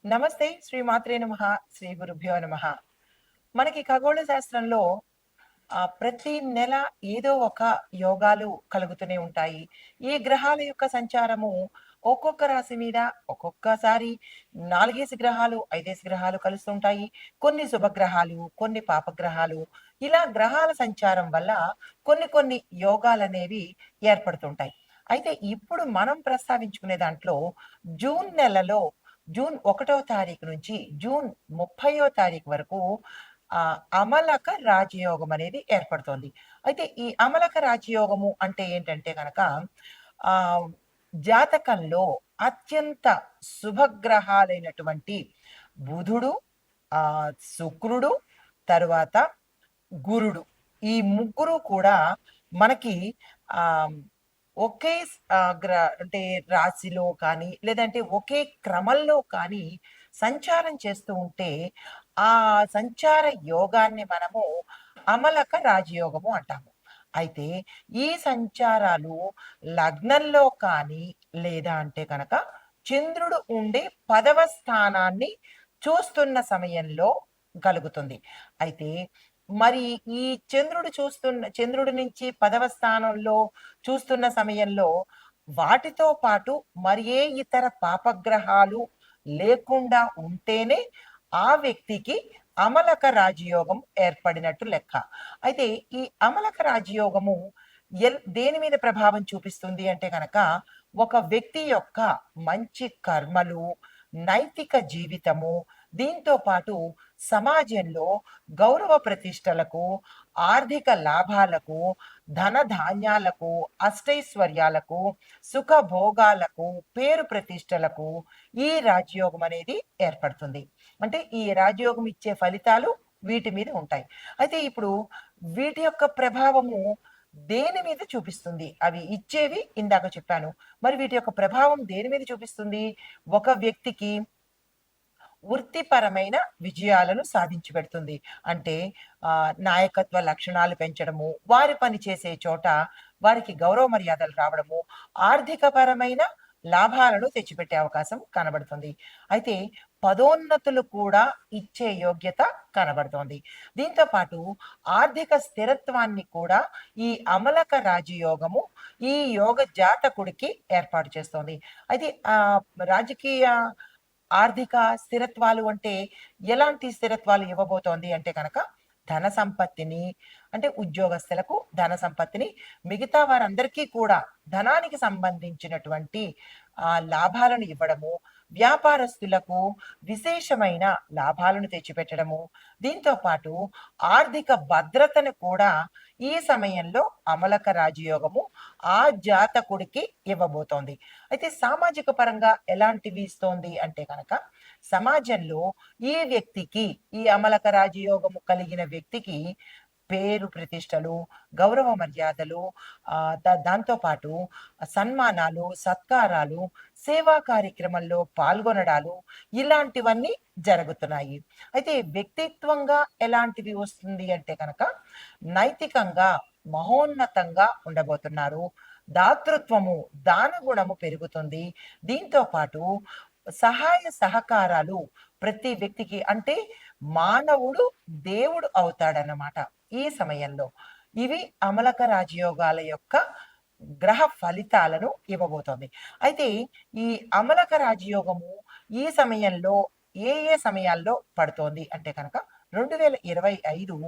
నమస్తే. శ్రీమాత్రే నమః. శ్రీ గురుభ్యో నమః. మనకి ఖగోళ శాస్త్రంలో ప్రతి నెల ఏదో ఒక యోగాలు కలుగుతూనే ఉంటాయి. ఈ గ్రహాల యొక్క సంచారము ఒక్కొక్క రాశి మీద ఒక్కొక్కసారి 4 గ్రహాలు, 5 గ్రహాలు కలుస్తుంటాయి. కొన్ని శుభగ్రహాలు, కొన్ని పాపగ్రహాలు ఇలా గ్రహాల సంచారం వల్ల కొన్ని కొన్ని యోగాలనేవి ఏర్పడుతుంటాయి. అయితే ఇప్పుడు మనం ప్రస్తావించుకునే దాంట్లో జూన్ నెలలో జూన్ 1వ తారీఖు నుంచి జూన్ 30వ తారీఖు వరకు అమలక రాజయోగం అనేది ఏర్పడుతోంది. అయితే ఈ అమలక రాజయోగము అంటే ఏంటంటే గనక ఆహ్, జాతకంలో అత్యంత శుభగ్రహాలైనటువంటి బుధుడు, శుక్రుడు, తరువాత గురుడు. ఈ ముగ్గురు కూడా మనకి ఆహ్, ఒకే అంటే రాశిలో కానీ, లేదంటే ఒకే క్రమంలో కానీ సంచారం చేస్తూ ఉంటే, ఆ సంచార యోగాన్ని మనము అమలక రాజయోగము అంటాము. అయితే ఈ సంచారాలు లగ్నంలో కానీ, లేదా అంటే కనుక చంద్రుడు ఉండే 10వ స్థానాన్ని చూస్తున్న సమయంలో కలుగుతుంది. అయితే మరి ఈ చంద్రుడి నుంచి 10వ స్థానంలో చూస్తున్న సమయంలో వాటితో పాటు మరి ఏ ఇతర పాపగ్రహాలు లేకుండా ఉంటేనే ఆ వ్యక్తికి అమలక రాజయోగం ఏర్పడినట్టు లెక్క. అయితే ఈ అమలక రాజయోగము దేని మీద ప్రభావం చూపిస్తుంది అంటే గనక ఒక వ్యక్తి యొక్క మంచి కర్మలు, నైతిక జీవితము, దీంతో పాటు సమాజంలో గౌరవ ప్రతిష్టలకు, ఆర్థిక లాభాలకు, ధన ధాన్యాలకు, అష్టైశ్వర్యాలకు, సుఖభోగాలకు, పేరు ప్రతిష్టలకు ఈ రాజయోగం అనేది ఏర్పడుతుంది. అంటే ఈ రాజయోగం ఇచ్చే ఫలితాలు వీటి మీద ఉంటాయి. అయితే ఇప్పుడు వీటి యొక్క ప్రభావము దేని మీద చూపిస్తుంది? అవి ఇచ్చేవి ఇందాక చెప్పాను. మరి వీటి యొక్క ప్రభావం దేని మీద చూపిస్తుంది? ఒక వ్యక్తికి వృత్తిపరమైన విజయాలను సాధించి పెడుతుంది. అంటే నాయకత్వ లక్షణాలు పెంచడము, వారి పని చేసే చోట వారికి గౌరవ మర్యాదలు రావడము, ఆర్థికపరమైన లాభాలను తెచ్చిపెట్టే అవకాశం కనబడుతుంది. అయితే పదోన్నతులు కూడా ఇచ్చే యోగ్యత కనబడుతోంది. దీంతో పాటు ఆర్థిక స్థిరత్వాన్ని కూడా ఈ అమలక రాజయోగము ఈ యోగ జాతకుడికి ఏర్పాటు చేస్తోంది. అయితే రాజకీయ ఆర్థిక స్థిరత్వాలు అంటే ఎలాంటి స్థిరత్వాలు ఇవ్వబోతోంది అంటే కనుక ధన సంపత్తిని, అంటే ఉద్యోగస్తులకు ధన సంపత్తిని, మిగతా వారందరికీ కూడా ధనానికి సంబంధించినటువంటి లాభాలను ఇవ్వడము, వ్యాపారస్తులకు విశేషమైన లాభాలను తెచ్చిపెట్టడము, దీంతో పాటు ఆర్థిక భద్రతను కూడా ఈ సమయంలో అమలక రాజయోగము ఆ జాతకుడికి ఇవ్వబోతోంది. అయితే సామాజిక పరంగా ఎలాంటివి ఇస్తోంది అంటే కనుక సమాజంలో ఈ వ్యక్తికి, ఈ అమలక రాజయోగము కలిగిన వ్యక్తికి పేరు ప్రతిష్టలు, గౌరవ మర్యాదలు, దాంతో పాటు సన్మానాలు, సత్కారాలు, సేవా కార్యక్రమంలో పాల్గొనడాలు ఇలాంటివన్నీ జరుగుతున్నాయి. అయితే వ్యక్తిత్వంగా ఎలాంటివి వస్తుంది అంటే కనుక నైతికంగా మహోన్నతంగా ఉండబోతున్నారు. దాతృత్వము, దానగుణము పెరుగుతుంది. దీంతో పాటు సహాయ సహకారాలు ప్రతి వ్యక్తికి, అంటే మానవుడు దేవుడు అవుతాడన్నమాట ఈ సమయంలో. ఇవి అమలక రాజయోగాల యొక్క గ్రహ ఫలితాలను ఇవ్వబోతోంది. అయితే ఈ అమలక రాజయోగము ఈ సమయంలో ఏ సమయాల్లో పడుతోంది అంటే కనుక 2025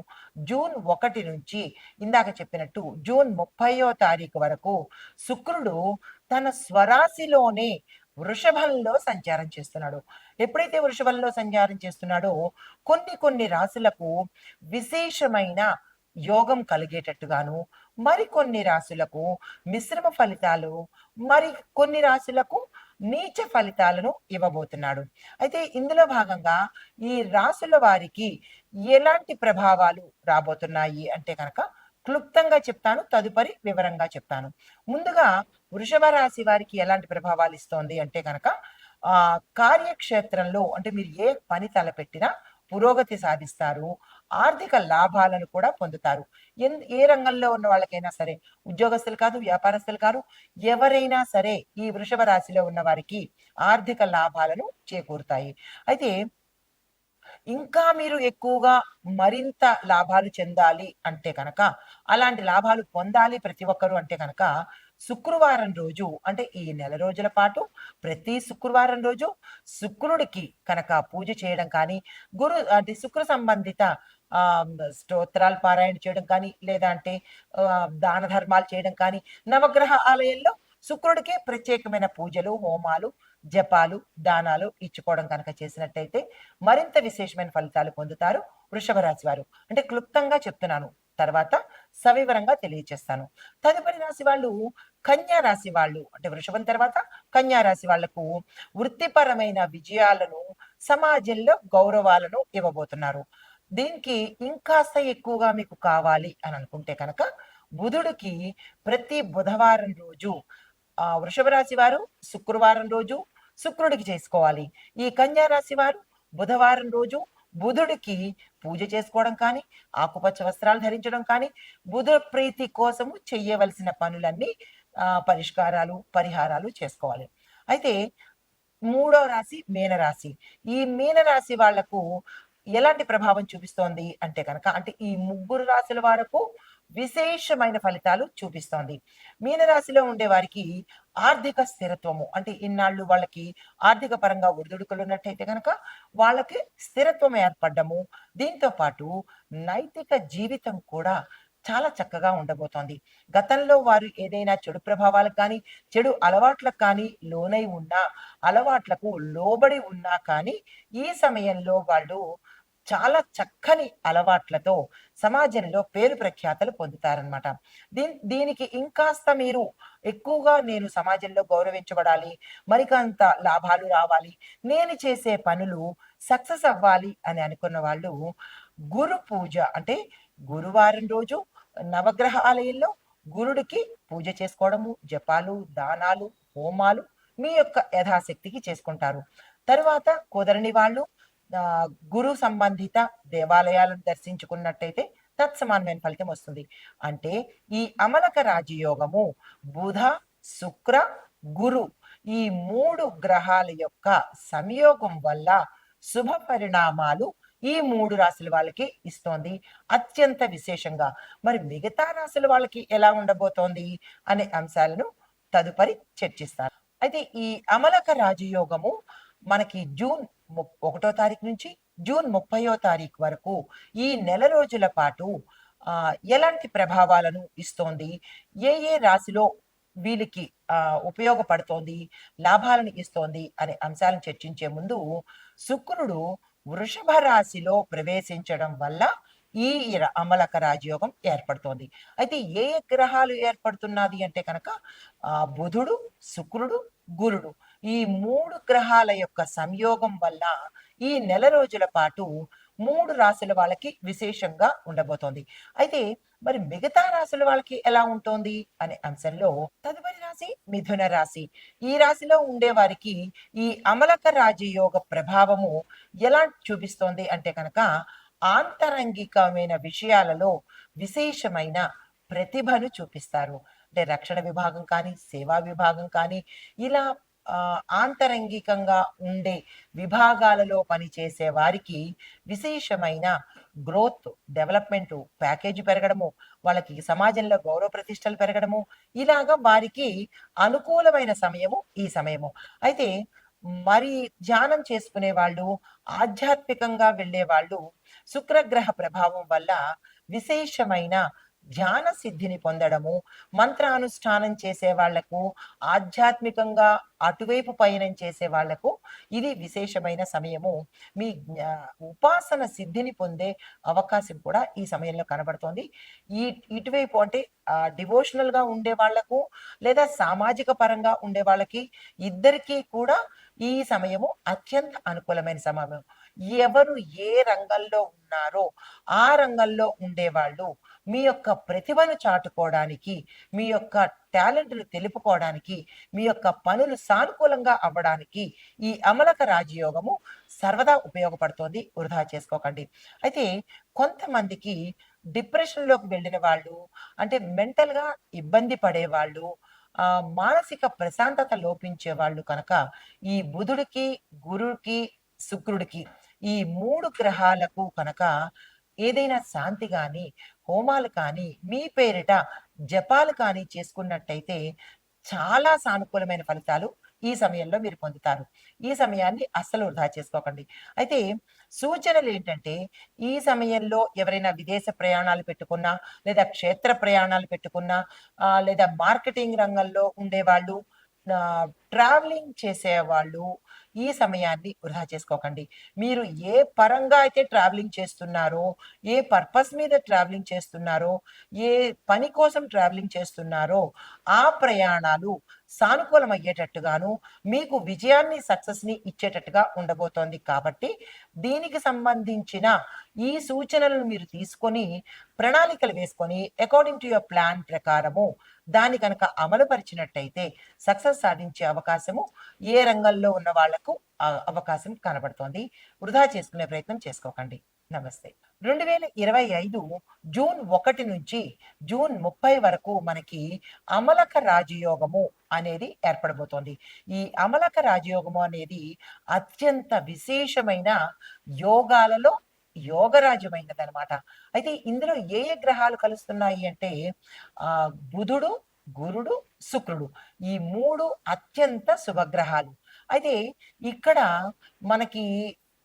జూన్ 1 నుంచి ఇందాక చెప్పినట్టు జూన్ 30వ తారీఖు వరకు శుక్రుడు తన స్వరాశిలోనే వృషభంలో సంచారం చేస్తున్నాడు. ఎప్పుడైతే వృషభంలో సంచారం చేస్తున్నాడో కొన్ని కొన్ని రాశులకు విశేషమైన యోగం కలిగేటట్టుగాను, మరికొన్ని రాశులకు మిశ్రమ ఫలితాలు, మరి కొన్ని రాశులకు నీచ ఫలితాలను ఇవ్వబోతున్నాడు. అయితే ఇందులో భాగంగా ఈ రాశుల వారికి ఎలాంటి ప్రభావాలు రాబోతున్నాయి అంటే కనుక క్లుప్తంగా చెప్తాను, తదుపరి వివరంగా చెప్తాను. ముందుగా వృషభ రాశి వారికి ఎలాంటి ప్రభావాలు ఇస్తోంది అంటే కనుక కార్యక్షేత్రంలో, అంటే మీరు ఏ పని తలపెట్టినా పురోగతి సాధిస్తారు. ఆర్థిక లాభాలను కూడా పొందుతారు. ఏ రంగంలో ఉన్న వాళ్ళకైనా సరే, ఉద్యోగస్తులు కాదు, వ్యాపారస్తులు కాదు, ఎవరైనా సరే ఈ వృషభ రాశిలో ఉన్న వారికి ఆర్థిక లాభాలను చేకూరుతాయి. అయితే ఇంకా మీరు ఎక్కువగా మరింత లాభాలు చెందాలి అంటే కనుక, అలాంటి లాభాలు పొందాలి ప్రతి ఒక్కరు అంటే కనుక, శుక్రవారం రోజు అంటే ఈ నెల రోజుల పాటు ప్రతి శుక్రవారం రోజు శుక్రుడికి కనుక పూజ చేయడం కానీ, అంటే శుక్ర సంబంధిత స్తోత్రాలు పారాయణ చేయడం కానీ, లేదా అంటే దాన ధర్మాలు చేయడం కానీ, నవగ్రహ ఆలయంలో శుక్రుడికే ప్రత్యేకమైన పూజలు, హోమాలు, జపాలు, దానాలు ఇచ్చుకోవడం కనుక చేసినట్టయితే మరింత విశేషమైన ఫలితాలు పొందుతారు వృషభ రాశి వారు. అంటే క్లుప్తంగా చెప్తున్నాను. తర్వాత సవివరంగా తెలియచేస్తాను. తదుపరి రాశి వాళ్ళు కన్యా రాశి వాళ్ళు. అంటే వృషభం తర్వాత కన్యా రాశి వాళ్లకు వృత్తిపరమైన విజయాలను, సమాజంలో గౌరవాలను ఇవ్వబోతున్నారు. దీనికి ఇంకాస్త ఎక్కువగా మీకు కావాలి అని అనుకుంటే కనుక బుధుడికి ప్రతి బుధవారం రోజు వృషభ రాశి వారు శుక్రవారం రోజు శుక్రుడికి చేసుకోవాలి. ఈ కన్యా రాశి వారు బుధవారం రోజు బుధుడికి పూజ చేసుకోవడం కానీ, ఆకుపచ్చ వస్త్రాలు ధరించడం కానీ, బుధ ప్రీతి కోసము చెయ్యవలసిన పనులన్నీ పరిష్కారాలు, పరిహారాలు చేసుకోవాలి. అయితే మూడో రాశి మీనరాశి. ఈ మీనరాశి వాళ్లకు ఎలాంటి ప్రభావం చూపిస్తోంది అంటే కనుక, అంటే ఈ ముగ్గురు రాశుల వరకు విశేషమైన ఫలితాలు చూపిస్తోంది. మీనరాశిలో ఉండే వారికి ఆర్థిక స్థిరత్వము, అంటే ఇన్నాళ్ళు వాళ్ళకి ఆర్థిక పరంగా ఒడిదుడుకులు ఉన్నట్టయితే కనుక వాళ్ళకి స్థిరత్వం ఏర్పడము, దీంతో పాటు నైతిక జీవితం కూడా చాలా చక్కగా ఉండబోతోంది. గతంలో వారు ఏదైనా చెడు ప్రభావాలకు కానీ, చెడు అలవాట్లకు కానీ లోనై ఉన్నా, అలవాట్లకు లోబడి ఉన్నా కానీ ఈ సమయంలో వాళ్ళు చాలా చక్కని అలవాట్లతో సమాజంలో పేరు ప్రఖ్యాతలు పొందుతారనమాట. దీనికి ఇంకాస్త మీరు ఎక్కువగా నేను సమాజంలో గౌరవించబడాలి, మరికంత లాభాలు రావాలి, నేను చేసే పనులు సక్సెస్ అవ్వాలి అని అనుకున్న వాళ్ళు గురు పూజ, అంటే గురువారం రోజు నవగ్రహ ఆలయంలో గురుడికి పూజ చేసుకోవడము, జపాలు, దానాలు, హోమాలు మీ యొక్క యథాశక్తికి చేసుకుంటారు. తరువాత కుదరని వాళ్ళు గురు సంబంధిత దేవాలయాలను దర్శించుకున్నట్టయితే తత్సమానమైన ఫలితం వస్తుంది. అంటే ఈ అమలక రాజయోగము బుధ, శుక్ర, గురు ఈ 3 గ్రహాల యొక్క సంయోగం వల్ల శుభ పరిణామాలు ఈ 3 రాశుల వాళ్ళకి ఇస్తోంది అత్యంత విశేషంగా. మరి మిగతా రాశుల వాళ్ళకి ఎలా ఉండబోతోంది అనే అంశాలను తదుపరి చర్చిస్తారు. అయితే ఈ అమలక రాజయోగము మనకి జూన్ 1వ తారీఖు నుంచి జూన్ 30వ తారీఖు వరకు ఈ నెల రోజుల పాటు ఎలాంటి ప్రభావాలను ఇస్తోంది, ఏ ఏ రాశిలో వీళ్ళకి ఉపయోగపడుతోంది, లాభాలను ఇస్తోంది అనే అంశాలను చర్చించే ముందు శుక్రుడు వృషభ రాశిలో ప్రవేశించడం వల్ల ఈ అమలక రాజయోగం ఏర్పడుతోంది. అయితే ఏ ఏ గ్రహాలు ఏర్పడుతున్నది అంటే కనుక బుధుడు, శుక్రుడు, గురుడు ఈ 3 గ్రహాల యొక్క సంయోగం వల్ల ఈ నెల రోజుల పాటు 3 రాశుల వాళ్ళకి విశేషంగా ఉండబోతోంది. అయితే మరి మిగతా రాశుల వాళ్ళకి ఎలా ఉంటుంది అనే అంశంలో తదుపరి రాశి మిథున రాశి. ఈ రాశిలో ఉండే వారికి ఈ అమలక రాజయోగ ప్రభావము ఎలా చూపిస్తోంది అంటే కనుక ఆంతరంగికమైన విషయాలలో విశేషమైన ప్రతిభను చూపిస్తారు. అంటే రక్షణ విభాగం కానీ, సేవా విభాగం కానీ ఇలా ఆంతరంగికంగా ఉండే విభాగాలలో పనిచేసే వారికి విశేషమైన గ్రోత్, డెవలప్మెంట్, ప్యాకేజీ పెరగడము, వాళ్ళకి సమాజంలో గౌరవ ప్రతిష్టలు పెరగడము, ఇలాగా వారికి అనుకూలమైన సమయము ఈ సమయము. అయితే మరి ధ్యానం చేసుకునే వాళ్ళు, ఆధ్యాత్మికంగా వెళ్ళే వాళ్ళు శుక్రగ్రహ ప్రభావం వల్ల విశేషమైన ధ్యాన సిద్ధిని పొందడము, మంత్రానుష్ఠానం చేసే వాళ్లకు, ఆధ్యాత్మికంగా అటువైపు పయనం చేసే వాళ్లకు ఇది విశేషమైన సమయము. మీ ఉపాసన సిద్ధిని పొందే అవకాశం కూడా ఈ సమయంలో కనబడుతోంది. ఇటువైపు అంటే డివోషనల్ గా ఉండే వాళ్లకు లేదా సామాజిక పరంగా ఉండే వాళ్ళకి ఇద్దరికీ కూడా ఈ సమయము అత్యంత అనుకూలమైన సమయం. ఎవరు ఏ రంగంలో ఉన్నారో ఆ రంగంలో ఉండేవాళ్ళు మీ యొక్క ప్రతిభను చాటుకోవడానికి, మీ యొక్క టాలెంట్‌ని తెలుపుకోవడానికి, మీ యొక్క పనులు సానుకూలంగా అవ్వడానికి ఈ అమలక రాజయోగము సర్వదా ఉపయోగపడుతోంది. వృధా చేసుకోకండి. అయితే కొంతమందికి డిప్రెషన్‌లోకి వెళ్ళిన వాళ్ళు, అంటే మెంటల్‌గా ఇబ్బంది పడేవాళ్ళు, మానసిక ప్రశాంతత లోపించే వాళ్ళు కనుక ఈ బుధుడికి, గురుడికి, శుక్రుడికి ఈ 3 గ్రహాలకు కనుక ఏదైనా శాంతి గాని, హోమాలు కానీ, మీ పేరిట జపాలు కానీ చేసుకున్నట్టయితే చాలా సానుకూలమైన ఫలితాలు ఈ సమయంలో మీరు పొందుతారు. ఈ సమయాన్ని అస్సలు వృధా చేసుకోకండి. అయితే సూచనలేంటంటే, ఈ సమయంలో ఎవరైనా విదేశ ప్రయాణాలు పెట్టుకున్నా, లేదా క్షేత్ర ప్రయాణాలు పెట్టుకున్నా, లేదా మార్కెటింగ్ రంగంలో ఉండేవాళ్ళు, ట్రావెలింగ్ చేసేవాళ్ళు ఈ సమయాన్ని వృధా చేసుకోకండి. మీరు ఏ పరంగా అయితే ట్రావెలింగ్ చేస్తున్నారో, ఏ పర్పస్ మీద ట్రావెలింగ్ చేస్తున్నారో, ఏ పని కోసం ట్రావెలింగ్ చేస్తున్నారో, ఆ ప్రయాణాలు సానుకూలమయ్యేటట్టుగాను, మీకు విజయాన్ని, సక్సెస్‌ని ఇచ్చేటట్టుగా ఉండబోతోంది కాబట్టి, దీనికి సంబంధించిన ఈ సూచనలను మీరు తీసుకొని, ప్రణాళికలు వేసుకొని, అకార్డింగ్ టు యువర్ ప్లాన్ ప్రకారము దాన్ని గనక అమలుపరిచినట్టయితే సక్సెస్ సాధించే అవకాశము ఏ రంగంలో ఉన్న వాళ్లకు అవకాశం కనబడుతోంది. వృధా చేసుకునే ప్రయత్నం చేసుకోకండి. నమస్తే. 2025 జూన్ 1 నుంచి జూన్ 30 వరకు మనకి అమలక రాజయోగము అనేది ఏర్పడబోతోంది. ఈ అమలక రాజయోగము అనేది అత్యంత విశేషమైన యోగాలలో యోగరాజ్యమైనదనమాట. అయితే ఇందులో ఏ ఏ గ్రహాలు కలుస్తున్నాయి అంటే బుధుడు, గురుడు, శుక్రుడు ఈ 3 అత్యంత శుభగ్రహాలు. అయితే ఇక్కడ మనకి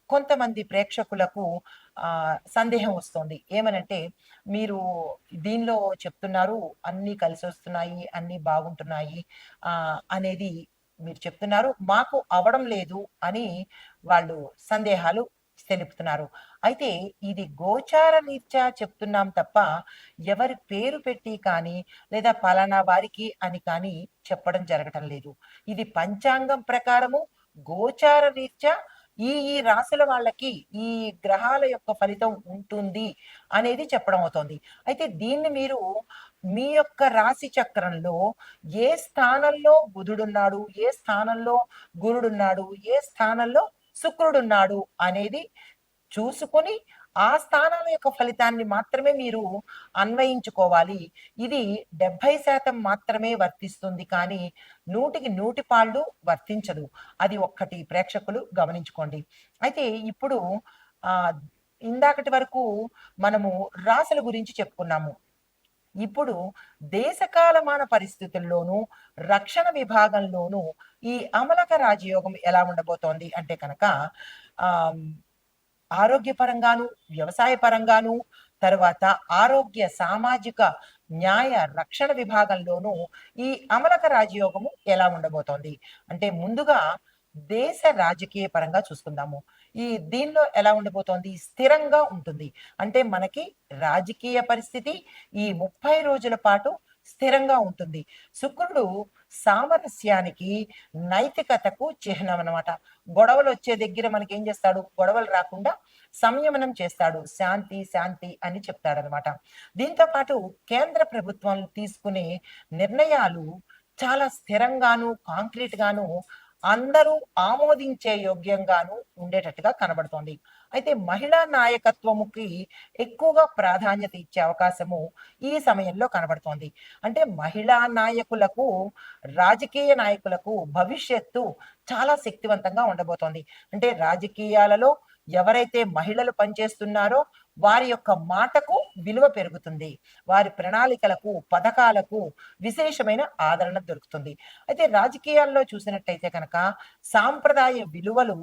కొంతమంది ప్రేక్షకులకు సందేహం వస్తోంది. ఏమనంటే, మీరు దీనిలో చెప్తున్నారు అన్నీ కలిసొస్తున్నాయి, అన్నీ బాగుంటున్నాయి అనేది మీరు చెప్తున్నారు. మాకు అవ్వడం లేదు అని వాళ్ళు సందేహాలు తెలుపుతున్నారు. అయితే ఇది గోచార రీత్యా చెప్తున్నాం తప్ప, ఎవరి పేరు పెట్టి కానీ, లేదా పలానా వారికి అని కానీ చెప్పడం జరగటం లేదు. ఇది పంచాంగం ప్రకారము గోచార రీత్యా ఈ రాశుల వాళ్ళకి ఈ గ్రహాల యొక్క ఫలితం ఉంటుంది అనేది చెప్పడం అవుతోంది. అయితే దీన్ని మీరు మీ యొక్క రాశి చక్రంలో ఏ స్థానంలో బుధుడున్నాడు, ఏ స్థానంలో గురుడున్నాడు, ఏ స్థానంలో శుక్రుడున్నాడు అనేది చూసుకొని ఆ స్థానాల యొక్క ఫలితాన్ని మాత్రమే మీరు అన్వయించుకోవాలి. ఇది 70% మాత్రమే వర్తిస్తుంది కానీ 100కి 100 పాళ్ళు వర్తించదు. అది ఒక్కటి ప్రేక్షకులు గమనించుకోండి. అయితే ఇప్పుడు ఆహ్, ఇందాకటి వరకు మనము రాశుల గురించి చెప్పుకున్నాము. ఇప్పుడు దేశకాలమాన పరిస్థితుల్లోనూ, రక్షణ విభాగంలోనూ ఈ అమలక రాజయోగం ఎలా ఉండబోతోంది అంటే కనుక ఆహ్, ఆరోగ్యపరంగాను, వ్యవసాయ పరంగాను, తరువాత ఆరోగ్య, సామాజిక, న్యాయ, రక్షణ విభాగంలోనూ ఈ అమలక రాజయోగము ఎలా ఉండబోతోంది? అంటే ముందుగా దేశ రాజకీయ పరంగా చూసుకుందాము. దీనిలో ఎలా ఉండబోతోంది? స్థిరంగా ఉంటుంది. అంటే మనకి రాజకీయ పరిస్థితి ఈ 30 రోజుల పాటు స్థిరంగా ఉంటుంది. శుక్రుడు సామరస్యానికి, నైతికతకు చిహ్నం అనమాట. గొడవలొచ్చే దగ్గర మనకేం చేస్తాడు? గొడవలు రాకుండా సంయమనం చేస్తాడు. శాంతి, శాంతి అని చెప్తాడనమాట. దీంతో పాటు కేంద్ర ప్రభుత్వం తీసుకునే నిర్ణయాలు చాలా స్థిరంగాను, కాంక్రీట్‌గాను అందరూ ఆమోదించే యోగ్యంగాను ఉండేటట్టుగా కనబడుతోంది. అయితే మహిళా నాయకత్వముకి ఎక్కువగా ప్రాధాన్యత ఇచ్చే అవకాశము ఈ సమయంలో కనబడుతోంది. అంటే మహిళా నాయకులకు, రాజకీయ నాయకులకు భవిష్యత్తు చాలా శక్తివంతంగా ఉండబోతోంది. అంటే రాజకీయాలలో ఎవరైతే మహిళలు పనిచేస్తున్నారో వారి యొక్క మాటకు విలువ పెరుగుతుంది. వారి ప్రణాళికలకు, పథకాలకు విశేషమైన ఆదరణ దొరుకుతుంది. అయితే రాజకీయాల్లో చూసినట్టయితే కనుక సాంప్రదాయ విలువలు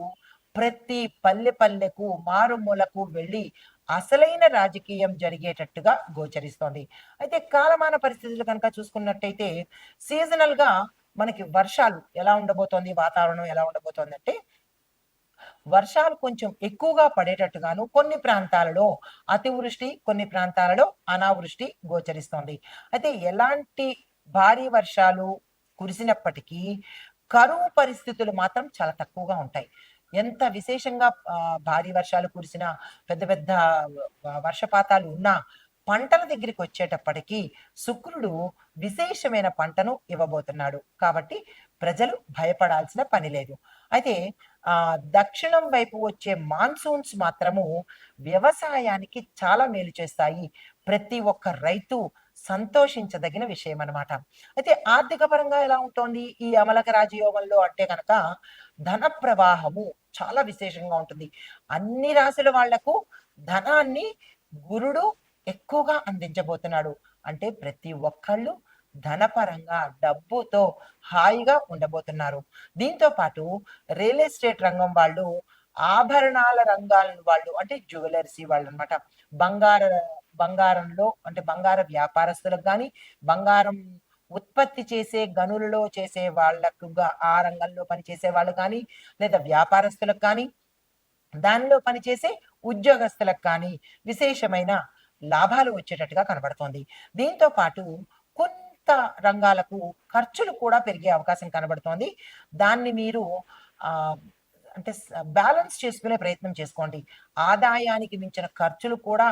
ప్రతి పల్లె పల్లెకు, మారుమూలకు వెళ్ళి అసలైన రాజకీయం జరిగేటట్టుగా గోచరిస్తోంది. అయితే కాలమాన పరిస్థితులు కనుక చూసుకున్నట్టయితే సీజనల్‌గా మనకి వర్షాలు ఎలా ఉండబోతోంది, వాతావరణం ఎలా ఉండబోతోందంటే వర్షాలు కొంచెం ఎక్కువగా పడేటట్టుగాను కొన్ని ప్రాంతాలలో అతివృష్టి, కొన్ని ప్రాంతాలలో అనావృష్టి గోచరిస్తోంది. అయితే ఎలాంటి భారీ వర్షాలు కురిసినప్పటికీ కరువు పరిస్థితులు మాత్రం చాలా తక్కువగా ఉంటాయి. ఎంత విశేషంగా భారీ వర్షాలు కురిసినా, పెద్ద పెద్ద వర్షపాతాలు ఉన్నా పంటల దగ్గరికి వచ్చేటప్పటికి శుక్రుడు విశేషమైన పంటను ఇవ్వబోతున్నాడు. కాబట్టి ప్రజలు భయపడాల్సిన పని లేదు. అయితే దక్షిణం వైపు వచ్చే మాన్సూన్స్ మాత్రము వ్యవసాయానికి చాలా మేలు చేస్తాయి. ప్రతి ఒక్క రైతు సంతోషించదగిన విషయం అన్నమాట. అయితే ఆర్థిక పరంగా ఎలా ఉంటోంది ఈ అమలక రాజయోగంలో అంటే గనక ధన ప్రవాహము చాలా విశేషంగా ఉంటుంది. అన్ని రాశుల వాళ్లకు ధనాన్ని గురుడు ఎక్కువగా అందించబోతున్నాడు. అంటే ప్రతి ఒక్కళ్ళు ధనపరంగా డబ్బుతో హాయిగా ఉండబోతున్నారు. దీంతో పాటు రియల్ ఎస్టేట్ రంగం వాళ్ళు, ఆభరణాల రంగాలను వాళ్ళు అంటే జ్యువెలర్సీ వాళ్ళనమాట. బంగార బంగారంలో అంటే బంగార వ్యాపారస్తులకు గాని, బంగారం ఉత్పత్తి చేసే గనులలో చేసే వాళ్ళకు ఆ రంగంలో పనిచేసే వాళ్ళు కానీ, లేదా వ్యాపారస్తులకు కానీ, దానిలో పనిచేసే ఉద్యోగస్తులకు కానీ విశేషమైన లాభాలు వచ్చేటట్టుగా కనబడుతోంది. దీంతో పాటు కొంత రంగాలకు ఖర్చులు కూడా పెరిగే అవకాశం కనబడుతోంది. దాన్ని మీరు ఆహ్, అంటే బ్యాలెన్స్ చేసుకునే ప్రయత్నం చేసుకోండి. ఆదాయానికి మించిన ఖర్చులు కూడా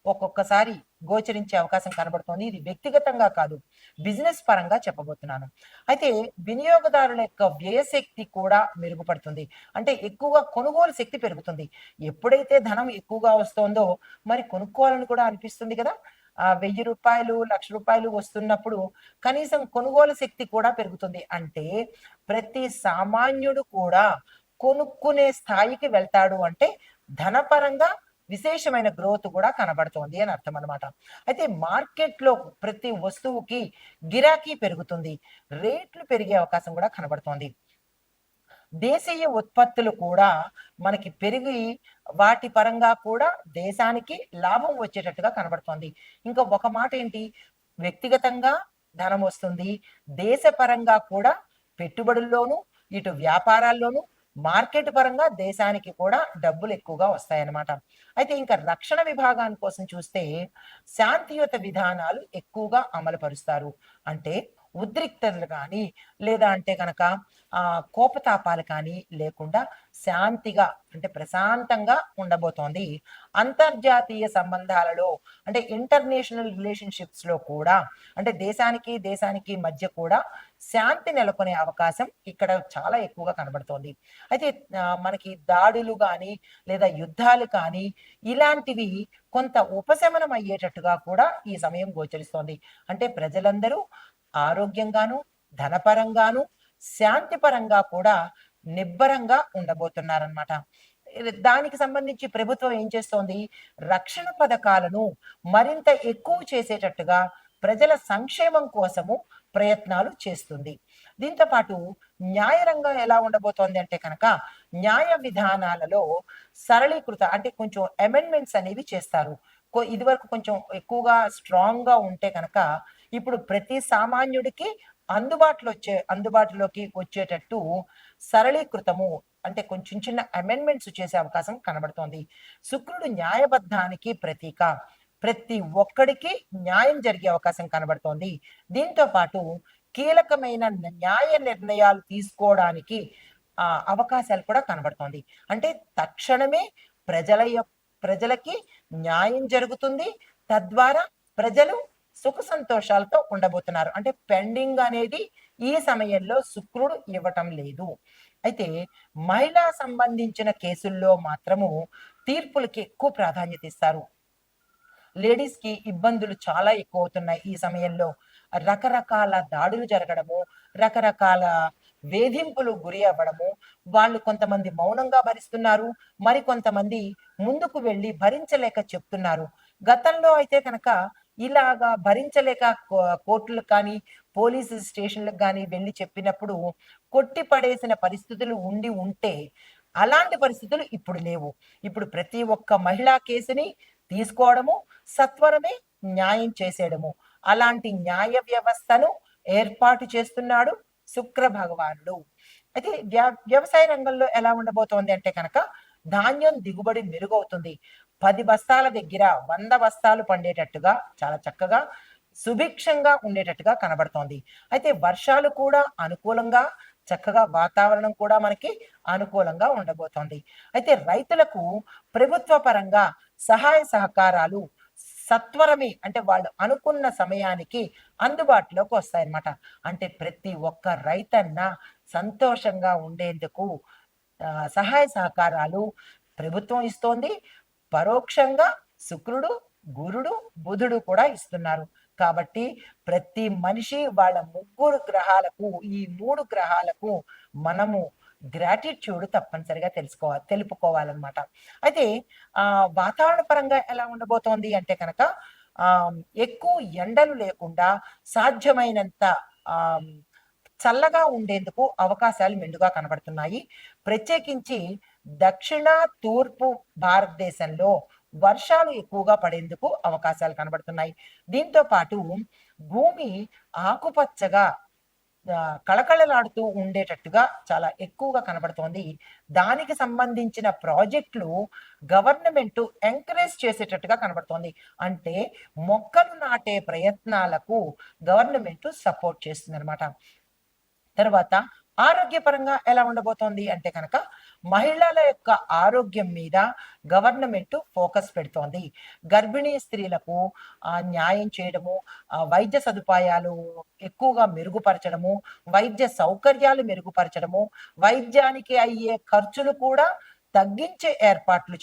ఒక్కొక్కసారి గోచరించే అవకాశం కనబడుతోంది. ఇది వ్యక్తిగతంగా కాదు, బిజినెస్ పరంగా చెప్పబోతున్నాను. అయితే వినియోగదారుల యొక్క వ్యయశక్తి కూడా మెరుగుపడుతుంది. అంటే ఎక్కువగా కొనుగోలు శక్తి పెరుగుతుంది. ఎప్పుడైతే ధనం ఎక్కువగా వస్తోందో మరి కొనుక్కోవాలని కూడా అనిపిస్తుంది కదా! రూ. 1000, రూ. 1,00,000 వస్తున్నప్పుడు కనీసం కొనుగోలు శక్తి కూడా పెరుగుతుంది. అంటే ప్రతి సామాన్యుడు కూడా కొనుక్కునే స్థాయికి వెళ్తాడు అంటే ధనపరంగా విశేషమైన గ్రోత్ కూడా కనబడుతోంది అని అర్థం అనమాట. అయితే మార్కెట్‌లో ప్రతి వస్తువుకి గిరాకీ పెరుగుతుంది. రేట్లు పెరిగే అవకాశం కూడా కనబడుతోంది. దేశీయ ఉత్పత్తులు కూడా మనకి పెరిగి వాటి పరంగా కూడా దేశానికి లాభం వచ్చేటట్టుగా కనబడుతోంది. ఇంకా ఒక మాట ఏంటి, వ్యక్తిగతంగా ధనం వస్తుంది. దేశపరంగా కూడా పెట్టుబడుల్లోనూ, ఇటు వ్యాపారాల్లోనూ, మార్కెట్ పరంగా దేశానికి కూడా డబ్బులు ఎక్కువగా వస్తాయన్నమాట. అయితే ఇంకా రక్షణ విభాగాని కోసం చూస్తే శాంతియుత విధానాలు ఎక్కువగా అమలు పరుస్తారు. అంటే ఉద్రిక్తతలు కానీ, లేదా అంటే గనక కోపతాపాలు కానీ లేకుండా శాంతిగా అంటే ప్రశాంతంగా ఉండబోతోంది. అంతర్జాతీయ సంబంధాలలో అంటే ఇంటర్నేషనల్ రిలేషన్‌షిప్స్‌లో కూడా అంటే దేశానికి, దేశానికి మధ్య కూడా శాంతి నెలకొనే అవకాశం ఇక్కడ చాలా ఎక్కువగా కనబడుతోంది. అయితే మనకి దాడులు గానీ, లేదా యుద్ధాలు కానీ ఇలాంటివి కొంత ఉపశమనం అయ్యేటట్టుగా కూడా ఈ సమయం గోచరిస్తోంది. అంటే ప్రజలందరూ ఆరోగ్యంగాను, ధనపరంగాను, శాంతిపరంగా కూడా నిబ్బరంగా ఉండబోతున్నారనమాట. దానికి సంబంధించి ప్రభుత్వం ఏం చేస్తోంది? రక్షణ పథకాలను మరింత ఎక్కువ చేసేటట్టుగా ప్రజల సంక్షేమం కోసము ప్రయత్నాలు చేస్తుంది. దీంతో పాటు న్యాయ రంగం ఎలా ఉండబోతోంది అంటే కనుక, న్యాయ విధానాలలో సరళీకృత అంటే కొంచెం అమెండ్మెంట్స్ అనేవి చేస్తారు. ఇదివరకు కొంచెం ఎక్కువగా స్ట్రాంగ్‌గా ఉంటే కనుక, ఇప్పుడు ప్రతి సామాన్యుడికి అందుబాటులోకి వచ్చేటట్టు సరళీకృతము అంటే కొంచెం చిన్న అమెండ్మెంట్స్ చేసే అవకాశం కనబడుతోంది. శుక్రుడు న్యాయబద్ధానికి ప్రతీక. ప్రతి ఒక్కడికి న్యాయం జరిగే అవకాశం కనబడుతోంది. దీంతో పాటు కీలకమైన న్యాయ నిర్ణయాలు తీసుకోవడానికి అవకాశాలు కూడా కనబడుతోంది. అంటే తక్షణమే ప్రజలకి న్యాయం జరుగుతుంది. తద్వారా ప్రజలు సుఖ సంతోషాలతో ఉండబోతున్నారు. అంటే పెండింగ్ అనేది ఈ సమయంలో శుక్రుడు ఇవ్వటం లేదు. అయితే మహిళా సంబంధించిన కేసుల్లో మాత్రము తీర్పులకి ఎక్కువ ప్రాధాన్యత ఇస్తారు. లేడీస్‌కి ఇబ్బందులు చాలా ఎక్కువవుతున్నాయి ఈ సమయంలో. రకరకాల దాడులు జరగడము, రకరకాల వేధింపులు గురి అవ్వడము, వాళ్ళు కొంతమంది మౌనంగా భరిస్తున్నారు. మరికొంతమంది ముందుకు వెళ్లి భరించలేక చెప్తున్నారు. గతంలో అయితే కనుక ఇలాగా భరించలేక కోర్టులకు కానీ, పోలీసు స్టేషన్‌లకు గాని వెళ్లి చెప్పినప్పుడు కొట్టి పడేసిన పరిస్థితులు ఉంటే, అలాంటి పరిస్థితులు ఇప్పుడు లేవు. ఇప్పుడు ప్రతి ఒక్క మహిళా కేసుని తీసుకోవడము, సత్వరమే న్యాయం చేసేయడము. అలాంటి న్యాయ వ్యవస్థను ఏర్పాటు చేస్తున్నాడు శుక్ర భగవానుడు. అయితే వ్యవసాయ రంగంలో ఎలా ఉండబోతోంది అంటే కనుక, ధాన్యం దిగుబడి మెరుగవుతుంది. 10 బస్తాల దగ్గర 100 బస్తాలు పండేటట్టుగా చాలా చక్కగా సుభిక్షంగా ఉండేటట్టుగా కనబడుతోంది. అయితే వర్షాలు కూడా అనుకూలంగా చక్కగా వాతావరణం కూడా మనకి అనుకూలంగా ఉండబోతోంది. అయితే రైతులకు ప్రభుత్వ పరంగా సహాయ సహకారాలు సత్వరమే అంటే వాళ్ళు అనుకున్న సమయానికి అందుబాటులోకి వస్తాయన్నమాట. అంటే ప్రతి ఒక్క రైతన్న సంతోషంగా ఉండేందుకు సహాయ సహకారాలు ప్రభుత్వం ఇస్తోంది. పరోక్షంగా శుక్రుడు, గురుడు, బుధుడు కూడా ఇస్తున్నారు. కాబట్టి ప్రతి మనిషి వాళ్ళ ముగ్గురు గ్రహాలకు, ఈ 3 గ్రహాలకు మనము గ్రాటిట్యూడ్ తప్పనిసరిగా తెలుపుకోవాలన్నమాట. అయితే వాతావరణ పరంగా ఎలా ఉండబోతోంది అంటే కనుక ఆహ్, ఎక్కువ ఎండలు లేకుండా సాధ్యమైనంత ఆహ్, చల్లగా ఉండేందుకు అవకాశాలు మెండుగా కనబడుతున్నాయి. ప్రత్యేకించి దక్షిణ, తూర్పు భారతదేశంలో వర్షాలు ఎక్కువగా పడేందుకు అవకాశాలు కనబడుతున్నాయి. దీంతో పాటు భూమి ఆకుపచ్చగా కళకళలాడుతూ ఉండేటట్టుగా చాలా ఎక్కువగా కనబడుతోంది. దానికి సంబంధించిన ప్రాజెక్టులు గవర్నమెంటు ఎంకరేజ్ చేసేటట్టుగా కనబడుతోంది. అంటే మొక్కలు నాటే ప్రయత్నాలకు గవర్నమెంటు సపోర్ట్ చేస్తుందనమాట. తర్వాత ఆరోగ్యపరంగా ఎలా ఉండబోతోంది అంటే కనుక మహిళల యొక్క ఆరోగ్యం మీద గవర్నమెంట్ ఫోకస్ పెడుతోంది. గర్భిణీ స్త్రీలకు న్యాయం చేయడము, వైద్య సదుపాయాలు ఎక్కువగా మెరుగుపరచడము, వైద్య సౌకర్యాలు మెరుగుపరచడము, వైద్యానికి అయ్యే ఖర్చులు కూడా తగ్గించే ఏర్పాట్లు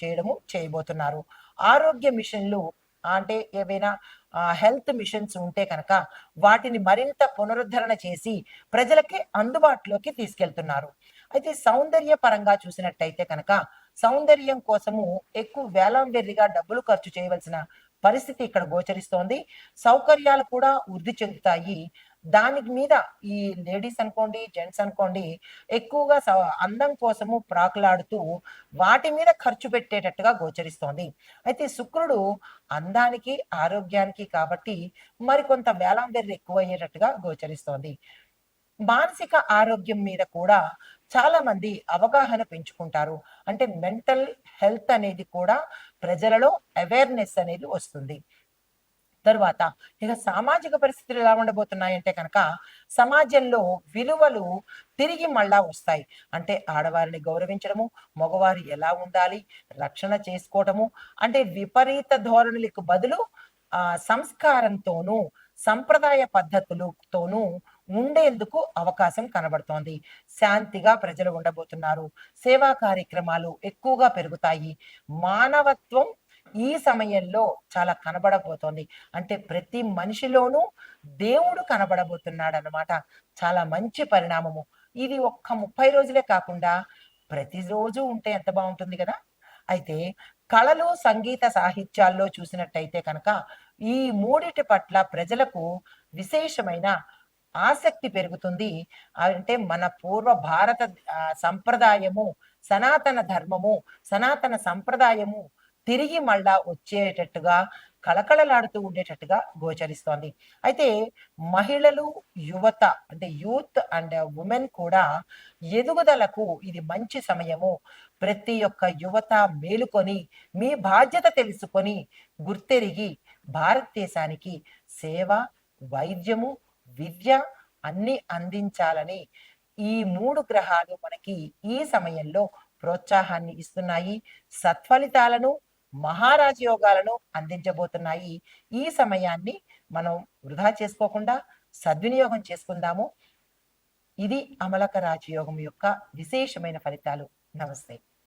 చేయబోతున్నారు. ఆరోగ్య మిషన్లు అంటే ఏవైనా హెల్త్ మిషన్స్ ఉంటే కనుక వాటిని మరింత పునరుద్ధరణ చేసి ప్రజలకి అందుబాటులోకి తీసుకెళ్తున్నారు. అయితే సౌందర్య పరంగా చూసినట్టయితే కనుక సౌందర్యం కోసము ఎక్కువ వేలంవెర్రిగా డబ్బులు ఖర్చు చేయవలసిన పరిస్థితి ఇక్కడ గోచరిస్తోంది. సౌకర్యాలు కూడా వృద్ధి చెందుతాయి. దానికి మీద ఈ లేడీస్ అనుకోండి, జెంట్స్ అనుకోండి ఎక్కువగా అందం కోసము ప్రాకులాడుతూ వాటి మీద ఖర్చు పెట్టేటట్టుగా గోచరిస్తోంది. అయితే శుక్రుడు అందానికి, ఆరోగ్యానికి కాబట్టి మరికొంత వేలాంవెర్రి ఎక్కువయ్యేటట్టుగా గోచరిస్తోంది. మానసిక ఆరోగ్యం మీద కూడా చాలా మంది అవగాహన పెంచుకుంటారు. అంటే మెంటల్ హెల్త్ అనేది కూడా ప్రజలలో అవేర్‌నెస్ అనేది వస్తుంది. తరువాత ఇక సామాజిక పరిస్థితులు ఎలా ఉండబోతున్నాయంటే కనుక సమాజంలో విలువలు తిరిగి మళ్ళా వస్తాయి. అంటే ఆడవారిని గౌరవించడము, మగవారు ఎలా ఉండాలి, రక్షణ చేసుకోవటము, అంటే విపరీత ధోరణులకు బదులు సంస్కారంతోనూ, సంప్రదాయ పద్ధతులతోనూ ఉండేందుకు అవకాశం కనబడుతోంది. శాంతిగా ప్రజలు ఉండబోతున్నారు. సేవా కార్యక్రమాలు ఎక్కువగా పెరుగుతాయి. మానవత్వం ఈ సమయంలో చాలా కనబడబోతోంది. అంటే ప్రతి మనిషిలోనూ దేవుడు కనబడబోతున్నాడన్నమాట. చాలా మంచి పరిణామము. ఇది ఒక్క 30 రోజులే కాకుండా ప్రతిరోజు ఉంటే ఎంత బావుంటుంది గదా! అయితే కళలు, సంగీత సాహిత్యాల్లో చూసినట్టయితే కనుక ఈ మూడిటి పట్ల ప్రజలకు విశేషమైన ఆసక్తి పెరుగుతుంది. అంటే మన పూర్వ భారత సంప్రదాయము, సనాతన ధర్మము, సనాతన సంప్రదాయము తిరిగి మళ్ళా వచ్చేటట్టుగా కళకళలాడుతూ ఉండేటట్టుగా గోచరిస్తోంది. అయితే మహిళలు, యువత అంటే యూత్ అండ్ వుమెన్ కూడా ఎదుగుదలకు ఇది మంచి సమయము. ప్రతి ఒక్క యువత మేలుకొని, మీ బాధ్యత తెలుసుకొని, గుర్తెరిగి భారతదేశానికి సేవ, వైద్యము, విద్య అన్నీ అందించాలని ఈ 3 గ్రహాలు మనకి ఈ సమయంలో ప్రోత్సాహాన్ని ఇస్తున్నాయి. సత్ఫలితాలను, మహారాజ యోగాలను అందించబోతున్నాయి. ఈ సమయాన్ని మనం వృధా చేసుకోకుండా సద్వినియోగం చేసుకుందాము. ఇది అమలక రాజయోగం యొక్క విశేషమైన ఫలితాలు. నమస్తే.